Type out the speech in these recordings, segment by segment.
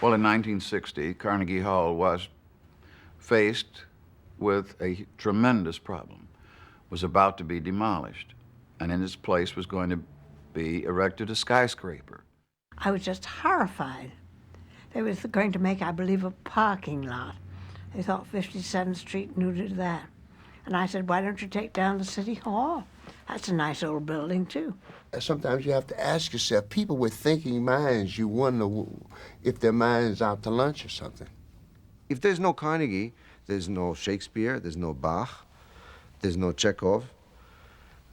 Well, in 1960, Carnegie Hall was faced with a tremendous problem. It was about to be demolished, and in its place was going to be erected a skyscraper. I was just horrified. They was going to make, I believe, a parking lot. They thought 57th Street knew to that. And I said, why don't you take down the City Hall? That's a nice old building, too. Sometimes you have to ask yourself, people with thinking minds, you wonder if their mind's out to lunch or something. If there's no Carnegie, there's no Shakespeare, there's no Bach, there's no Chekhov,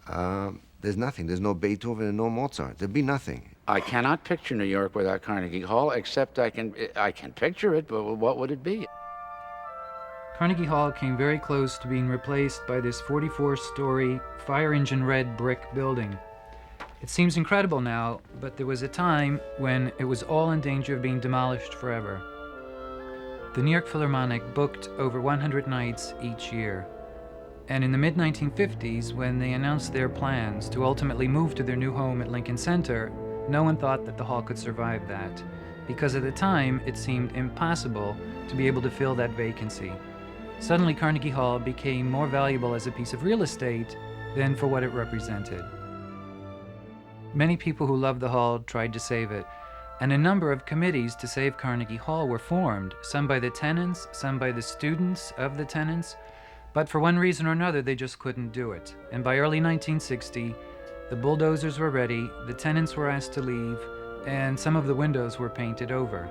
there's nothing. There's no Beethoven and no Mozart. There'd be nothing. I cannot picture New York without Carnegie Hall, except I can picture it, but what would it be? Carnegie Hall came very close to being replaced by this 44-story, fire engine red brick building. It seems incredible now, but there was a time when it was all in danger of being demolished forever. The New York Philharmonic booked over 100 nights each year. And in the mid-1950s, when they announced their plans to ultimately move to their new home at Lincoln Center, no one thought that the hall could survive that, because at the time it seemed impossible to be able to fill that vacancy. Suddenly, Carnegie Hall became more valuable as a piece of real estate than for what it represented. Many people who loved the hall tried to save it, and a number of committees to save Carnegie Hall were formed, some by the tenants, some by the students of the tenants, but for one reason or another, they just couldn't do it. And by early 1960, the bulldozers were ready, the tenants were asked to leave, and some of the windows were painted over.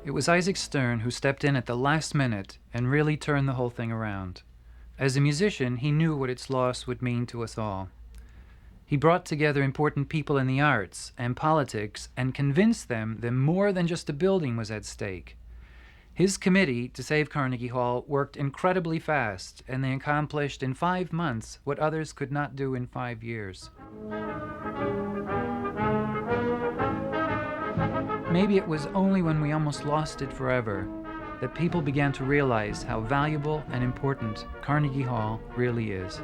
It was Isaac Stern who stepped in at the last minute and really turned the whole thing around. As a musician, he knew what its loss would mean to us all. He brought together important people in the arts and politics and convinced them that more than just a building was at stake. His committee to save Carnegie Hall worked incredibly fast, and they accomplished in 5 months what others could not do in 5 years. Maybe it was only when we almost lost it forever that people began to realize how valuable and important Carnegie Hall really is.